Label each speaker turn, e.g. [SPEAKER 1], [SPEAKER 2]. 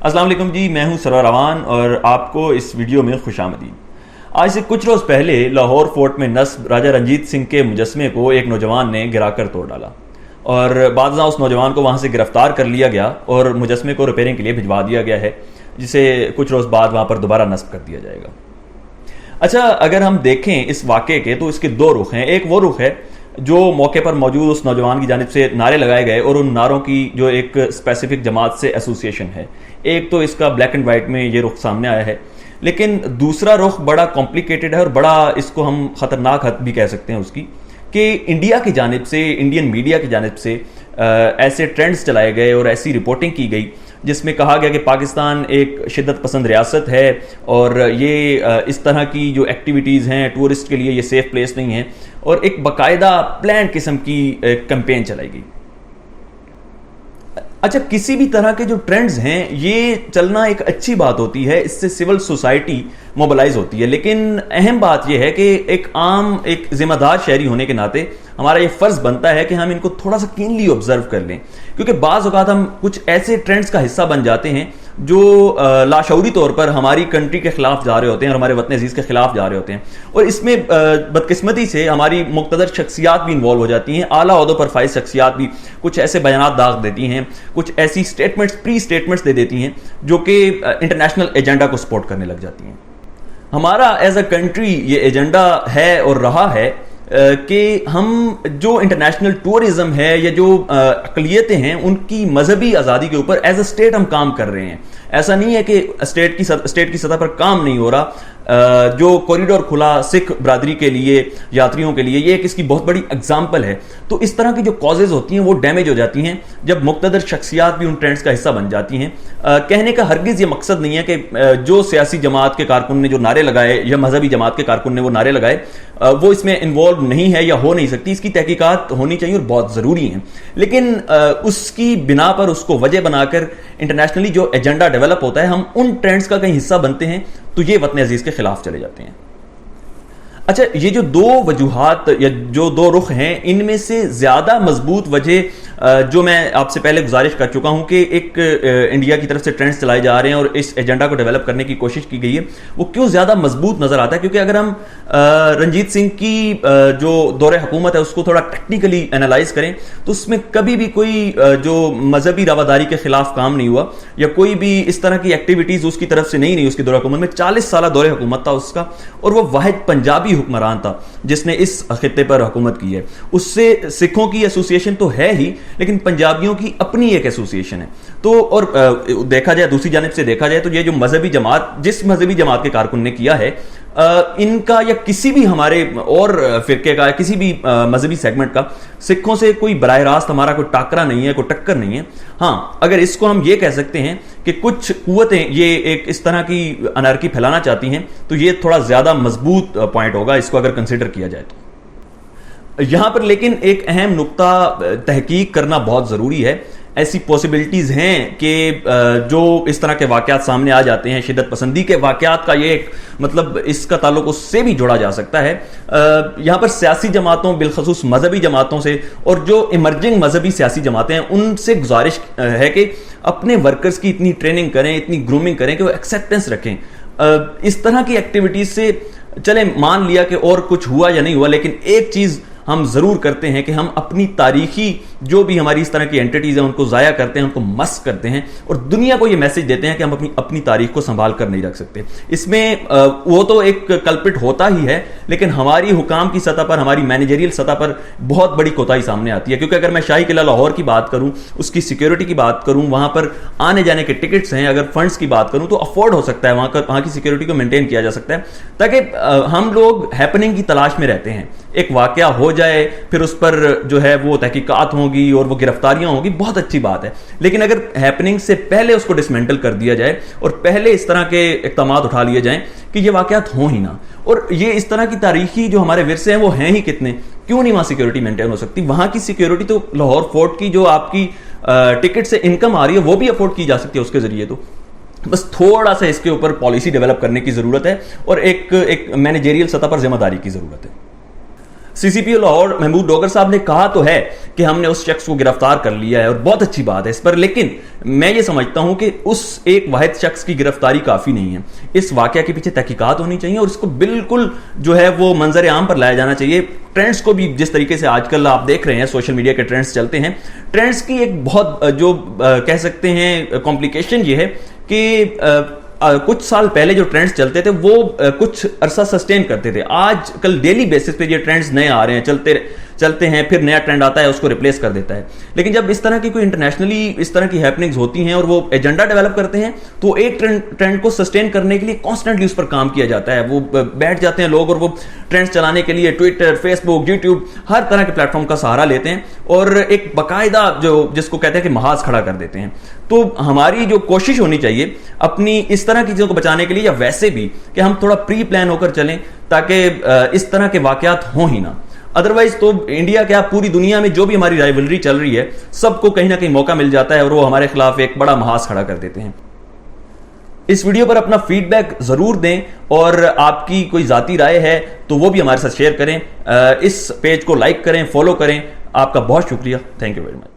[SPEAKER 1] السلام علیکم جی، میں ہوں سرور روان اور آپ کو اس ویڈیو میں خوش آمدید۔ آج سے کچھ روز پہلے لاہور فورٹ میں نصب راجہ رنجیت سنگھ کے مجسمے کو ایک نوجوان نے گرا کر توڑ ڈالا اور بعد ازاں اس نوجوان کو وہاں سے گرفتار کر لیا گیا اور مجسمے کو ریپیئرنگ کے لیے بھجوا دیا گیا ہے، جسے کچھ روز بعد وہاں پر دوبارہ نصب کر دیا جائے گا۔ اچھا، اگر ہم دیکھیں اس واقعے کے تو اس کے دو رخ ہیں۔ ایک وہ رخ ہے جو موقع پر موجود اس نوجوان کی جانب سے نعرے لگائے گئے اور ان نعروں کی جو ایک اسپیسیفک جماعت سے ایسوسیشن ہے۔ ایک تو اس کا بلیک اینڈ وائٹ میں یہ رخ سامنے آیا ہے، لیکن دوسرا رخ بڑا کمپلیکیٹڈ ہے اور بڑا اس کو ہم خطرناک حد بھی کہہ سکتے ہیں اس کی، کہ انڈیا کی جانب سے، انڈین میڈیا کی جانب سے ایسے ٹرینڈز چلائے گئے اور ایسی رپورٹنگ کی گئی جس میں کہا گیا کہ پاکستان ایک شدت پسند ریاست ہے اور یہ اس طرح کی جو ایکٹیویٹیز ہیں ٹورسٹ کے لیے یہ سیف پلیس نہیں ہے، اور ایک باقاعدہ پلان قسم کی کیمپین چلائی گئی۔ اچھا، کسی بھی طرح کے جو ٹرینڈز ہیں یہ چلنا ایک اچھی بات ہوتی ہے، اس سے سول سوسائٹی موبلائز ہوتی ہے، لیکن اہم بات یہ ہے کہ ایک عام ایک ذمہ دار شہری ہونے کے ناطے ہمارا یہ فرض بنتا ہے کہ ہم ان کو تھوڑا سا کینلی آبزرو کر لیں، کیونکہ بعض اوقات ہم کچھ ایسے ٹرینڈز کا حصہ بن جاتے ہیں جو لاشعوری طور پر ہماری کنٹری کے خلاف جا رہے ہوتے ہیں اور ہمارے وطن عزیز کے خلاف جا رہے ہوتے ہیں، اور اس میں بدقسمتی سے ہماری مقتدر شخصیات بھی انوالو ہو جاتی ہیں، اعلیٰ عہدوں پر فائز شخصیات بھی کچھ ایسے بیانات داغ دیتی ہیں، کچھ ایسی اسٹیٹمنٹس دے دیتی ہیں جو کہ انٹرنیشنل ایجنڈا کو سپورٹ کرنے لگ جاتی ہیں۔ ہمارا ایز اے کنٹری یہ ایجنڈا ہے اور رہا ہے کہ ہم جو انٹرنیشنل ٹورزم ہے یا جو اقلیتیں ہیں ان کی مذہبی آزادی کے اوپر ایز اے اسٹیٹ ہم کام کر رہے ہیں۔ ایسا نہیں ہے کہ اسٹیٹ کی سطح پر کام نہیں ہو رہا۔ جو کوریڈور کھلا سکھ برادری کے لیے، یاتریوں کے لیے، یہ ایک اس کی بہت بڑی اگزامپل ہے۔ تو اس طرح کی جو کازز ہوتی ہیں وہ ڈیمیج ہو جاتی ہیں جب مقتدر شخصیات بھی ان ٹرینڈز کا حصہ بن جاتی ہیں۔ کہنے کا ہرگز یہ مقصد نہیں ہے کہ جو سیاسی جماعت کے کارکن نے جو نعرے لگائے یا مذہبی جماعت کے کارکن نے وہ نعرے لگائے وہ اس میں انوالو نہیں ہے یا ہو نہیں سکتی، اس کی تحقیقات ہونی چاہیے اور بہت ضروری ہیں، لیکن اس کی بنا پر اس کو وجہ بنا کر انٹرنیشنلی جو ایجنڈا ڈیولپ ہوتا ہے ہم ان ٹرینڈز کا کہیں حصہ بنتے ہیں تو یہ وطن عزیز کے خلاف چلے جاتے ہیں۔ اچھا، یہ جو دو وجوہات یا جو دو رخ ہیں ان میں سے زیادہ مضبوط وجہ جو میں آپ سے پہلے گزارش کر چکا ہوں کہ ایک انڈیا کی طرف سے ٹرینڈز چلائے جا رہے ہیں اور اس ایجنڈا کو ڈیولپ کرنے کی کوشش کی گئی ہے، وہ کیوں زیادہ مضبوط نظر آتا ہے؟ کیونکہ اگر ہم رنجیت سنگھ کی جو دور حکومت ہے اس کو تھوڑا ٹیکنیکلی انالائز کریں تو اس میں کبھی بھی کوئی جو مذہبی رواداری کے خلاف کام نہیں ہوا یا کوئی بھی اس طرح کی ایکٹیویٹیز اس کی طرف سے نہیں رہی۔ اس کی دور حکومت میں 40 سالہ دور حکومت تھا اس کا، اور وہ واحد پنجابی حکمران تھا جس نے اس خطے پر حکومت کی ہے۔ اس سے سکھوں کی ایسوسیشن تو ہے ہی، لیکن پنجابیوں کی اپنی ایک ایسوسیشن ہے۔ تو اور دیکھا جائے دوسری جانب سے دیکھا جائے تو یہ جو مذہبی جماعت جس مذہبی جماعت کے کارکن نے کیا ہے ان کا یا کسی بھی ہمارے اور فرقے کا کسی بھی مذہبی سیگمنٹ کا سکھوں سے کوئی براہ راست ہمارا کوئی ٹاکرا نہیں ہے، کوئی ٹکر نہیں ہے۔ ہاں، اگر اس کو ہم یہ کہہ سکتے ہیں کہ کچھ قوتیں یہ ایک اس طرح کی انارکی پھیلانا چاہتی ہیں تو یہ تھوڑا زیادہ مضبوط پوائنٹ ہوگا اس کو اگر کنسیڈر کیا جائے تو۔ یہاں پر لیکن ایک اہم نقطہ تحقیق کرنا بہت ضروری ہے۔ ایسی پاسبلٹیز ہیں کہ جو اس طرح کے واقعات سامنے آ جاتے ہیں، شدت پسندی کے واقعات کا یہ ایک مطلب اس کا تعلق اس سے بھی جوڑا جا سکتا ہے۔ یہاں پر سیاسی جماعتوں بالخصوص مذہبی جماعتوں سے اور جو ایمرجنگ مذہبی سیاسی جماعتیں ہیں ان سے گزارش ہے کہ اپنے ورکرز کی اتنی ٹریننگ کریں، اتنی گرومنگ کریں کہ وہ ایکسیپٹنس رکھیں۔ اس طرح کی ایکٹیویٹیز سے چلیں مان لیا کہ اور کچھ ہوا یا نہیں ہوا، لیکن ایک چیز ہم ضرور کرتے ہیں کہ ہم اپنی تاریخی جو بھی ہماری اس طرح کی اینٹیٹیز ہیں ان کو ضائع کرتے ہیں، ان کو مسخ کرتے ہیں اور دنیا کو یہ میسج دیتے ہیں کہ ہم اپنی تاریخ کو سنبھال کر نہیں رکھ سکتے۔ اس میں وہ تو ایک کلپٹ ہوتا ہی ہے، لیکن ہماری حکام کی سطح پر، ہماری مینیجریل سطح پر بہت بڑی کوتاہی سامنے آتی ہے۔ کیونکہ اگر میں شاہی قلعہ لاہور کی بات کروں، اس کی سیکیورٹی کی بات کروں، وہاں پر آنے جانے کے ٹکٹس ہیں، اگر فنڈز کی بات کروں تو افورڈ ہو سکتا ہے، وہاں کی سیکیورٹی کو مینٹین کیا جا سکتا ہے، تاکہ ہم لوگ ہیپننگ کی تلاش میں رہتے ہیں۔ ایک واقعہ ہو جائے، پھر اس پر جو ہے وہ تحقیقات ہوں گی اور وہ گرفتاریاں ہوں گی، بہت اچھی بات ہے، لیکن اگر ہیپننگ سے پہلے اس کو ڈسمینٹل کر دیا جائے اور پہلے اس طرح کے اقدامات اٹھا لیے جائیں کہ یہ واقعات ہوں ہی نہ، اور یہ اس طرح کی تاریخی جو ہمارے ورثے ہیں وہ ہیں ہی کتنے، کیوں نہیں وہاں سیکیورٹی مینٹین ہو سکتی؟ وہاں کی سیکیورٹی تو لاہور فورٹ کی جو آپ کی ٹکٹ سے انکم آ رہی ہے وہ بھی افورڈ کی جا سکتی ہے اس کے ذریعے۔ تو بس تھوڑا سا اس کے اوپر پالیسی ڈیولپ کرنے کی ضرورت ہے اور ایک مینیجریل سطح پر ذمہ داری کی ضرورت ہے۔ CCPO لاہور محمود ڈوگر صاحب نے کہا تو ہے کہ ہم نے اس شخص کو گرفتار کر لیا ہے اور بہت اچھی بات ہے اس پر، لیکن میں یہ سمجھتا ہوں کہ اس ایک واحد شخص کی گرفتاری کافی نہیں ہے. اس واقعہ کے پیچھے تحقیقات ہونی چاہیے اور اس کو بالکل جو ہے وہ منظر عام پر لایا جانا چاہیے. ٹرینڈز کو بھی جس طریقے سے آج کل آپ دیکھ رہے ہیں سوشل میڈیا کے ٹرینڈز چلتے ہیں، ٹرینڈز کی ایک بہت جو کہہ سکتے ہیں کمپلیکیشن یہ ہے کہ کچھ سال پہلے جو ٹرینڈز چلتے تھے وہ کچھ عرصہ سسٹین کرتے تھے. آج کل ڈیلی بیسس پہ یہ ٹرینڈز نئے آ رہے ہیں، چلتے ہیں، پھر نیا ٹرینڈ آتا ہے اس کو ریپلیس کر دیتا ہے. لیکن جب اس طرح کی کوئی انٹرنیشنلی اس طرح کی ہیپننگز ہوتی ہیں اور وہ ایجنڈا ڈیولپ کرتے ہیں تو ایک ٹرینڈ کو سسٹین کرنے کے لیے کانسٹنٹلی اس پر کام کیا جاتا ہے. وہ بیٹھ جاتے ہیں لوگ اور وہ ٹرینڈز چلانے کے لیے ٹویٹر، فیس بک، یوٹیوب، ہر طرح کے پلیٹ فارم کا سہارا لیتے ہیں اور ایک باقاعدہ جس کو کہتے ہیں کہ محاذ کھڑا کر دیتے ہیں. تو ہماری جو کوشش ہونی چاہیے اپنی اس طرح کی چیزوں کو بچانے کے لیے یا ویسے بھی کہ ہم تھوڑا پری پلان ہو کر چلیں تاکہ اس طرح کے واقعات ہوں ہی نہ. ادروائز تو انڈیا کیا پوری دنیا میں جو بھی ہماری رائیولری چل رہی ہے سب کو کہیں نہ کہیں موقع مل جاتا ہے اور وہ ہمارے خلاف ایک بڑا محاذ کھڑا کر دیتے ہیں. اس ویڈیو پر اپنا فیڈ بیک ضرور دیں اور آپ کی کوئی ذاتی رائے ہے تو وہ بھی ہمارے ساتھ شیئر کریں. اس پیج کو لائک کریں، فالو کریں. آپ کا بہت شکریہ. Thank you very much.